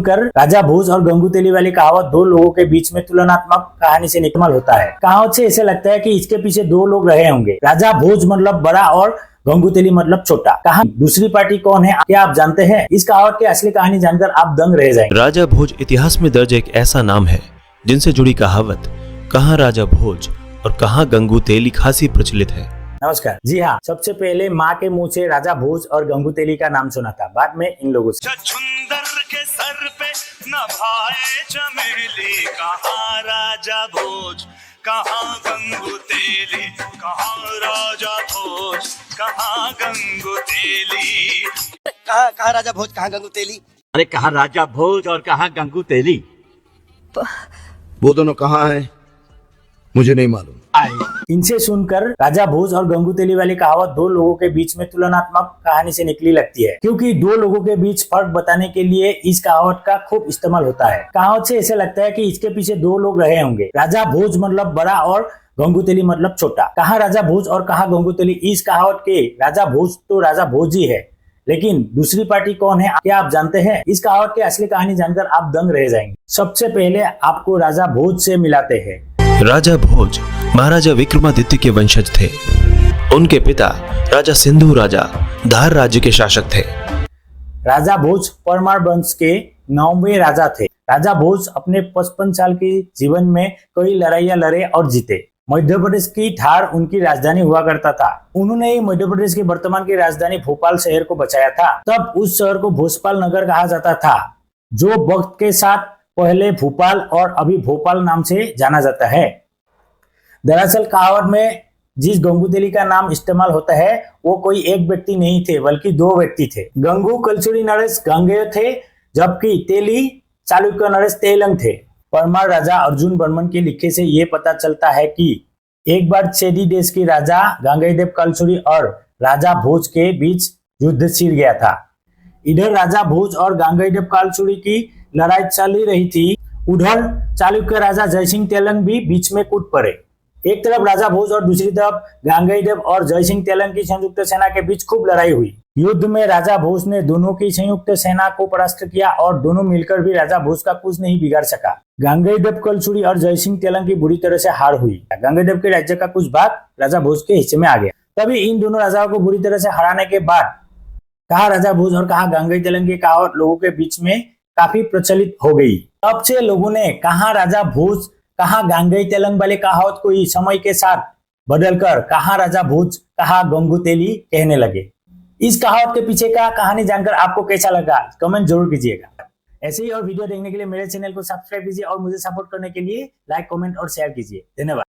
कर राजा भोज और गंगू तेली वाली कहावत दो लोगों के बीच में तुलनात्मक कहानी से निकल होता है। कहावत से ऐसे लगता है कि इसके पीछे दो लोग रहे होंगे, राजा भोज मतलब बड़ा और गंगू तेली मतलब छोटा। कहा दूसरी पार्टी कौन है, क्या आप जानते हैं? इस कहावत की असली कहानी जानकर आप दंग रह जाएंगे। राजा भोज इतिहास में दर्ज एक ऐसा नाम है जिनसे जुड़ी कहावत कहाँ राजा भोज और कहाँ गंगू तेली खासी प्रचलित है। नमस्कार। जी हाँ, सबसे पहले माँ के मुंह से राजा भोज और गंगू तेली का नाम सुना था, बाद में इन लोगों से। छछुंदर के सर पे नभाए चमेली, कहाँ राजा भोज कहाँ गंगू तेली, कहाँ राजा भोज कहाँ गंगू तेली। कहाँ राजा भोज कहाँ गंगू तेली। अरे कहाँ राजा भोज और कहाँ गंगू तेली। वो दोनों कहाँ हैं मुझे नहीं मालूम। इनसे सुनकर राजा भोज और गंगू तेली वाली कहावत दो लोगों के बीच में तुलनात्मक कहानी से निकली लगती है, क्योंकि दो लोगों के बीच फर्क बताने के लिए इस कहावत का खूब इस्तेमाल होता है। कहावत से ऐसे लगता है कि इसके पीछे दो लोग रहे होंगे, राजा भोज मतलब बड़ा और गंगू तेली मतलब छोटा। कहाँ राजा भोज और कहाँ गंगू तेली, इस कहावत के राजा भोज तो राजा भोज ही है, लेकिन दूसरी पार्टी कौन है, क्या आप जानते हैं? इस कहावत की असली कहानी जानकर आप दंग रह जाएंगे। सबसे पहले आपको राजा भोज से मिलाते हैं। राजा भोज महाराजा विक्रमादित्य के वंशज थे। उनके पिता राजा सिंधु राजा धार राज्य के शासक थे। राजा भोज परमार वंश के 9वें राजा थे। राजा भोज अपने 55 साल के जीवन में कई लड़ाइयां लड़े और जीते। मध्य प्रदेश की धार उनकी राजधानी हुआ करता था। उन्होंने ही मध्य प्रदेश की वर्तमान की राजधानी भोपाल शहर को बचाया था। तब उस शहर को भोपाल नगर कहा जाता था, जो वक्त के साथ पहले भोपाल और अभी भोपाल नाम से जाना जाता है। दरअसल कहावत में जिस गंगू तेली का नाम इस्तेमाल होता है वो कोई एक व्यक्ति नहीं थे, बल्कि दो व्यक्ति थे। गंगू कलचुरी नरेश गांगेय थे, जबकि तेली चालुक्य नरेश तेलंग थे। परमार राजा अर्जुन बर्मन के लिखे से ये पता चलता है कि एक बार चेदी देश की राजा गांगेयदेव कलचुरी और राजा भोज के बीच युद्ध छिड़ गया था। इधर राजा भोज और गांगेयदेव कलचुरी की लड़ाई चल रही थी, उधर चालुक्य राजा जयसिंह तेलंग भी बीच में कूद पड़े। एक तरफ राजा भोज और दूसरी तरफ गांगेयदेव और जयसिंह तेलंग की संयुक्त सेना के बीच खूब लड़ाई हुई। युद्ध में राजा भोज ने दोनों की संयुक्त सेना को परास्त किया और दोनों मिलकर भी राजा भोज का कुछ नहीं बिगाड़ सका। गांगेयदेव कलचुरी और जयसिंह तेलंग की बुरी तरह से हार हुई। गांगेयदेव के राज्य का कुछ भाग राजा भोज के हिस्से में आ गया। तभी इन दोनों राजाओं को बुरी तरह से हराने के बाद कहा राजा भोज और कहा गांगेय तेलंग की कहावत लोगों के बीच में काफी प्रचलित हो गई। तब से लोगों ने कहा राजा भोज कहा गांगेय तेलंग वाले कहावत को ही समय के साथ बदलकर कहा राजा भोज कहा गंगू तेली कहने लगे। इस कहावत के पीछे का कहानी जानकर आपको कैसा लगा, कमेंट जरूर कीजिएगा। ऐसे ही और वीडियो देखने के लिए मेरे चैनल को सब्सक्राइब कीजिए और मुझे सपोर्ट करने के लिए लाइक, कमेंट और शेयर कीजिए। धन्यवाद।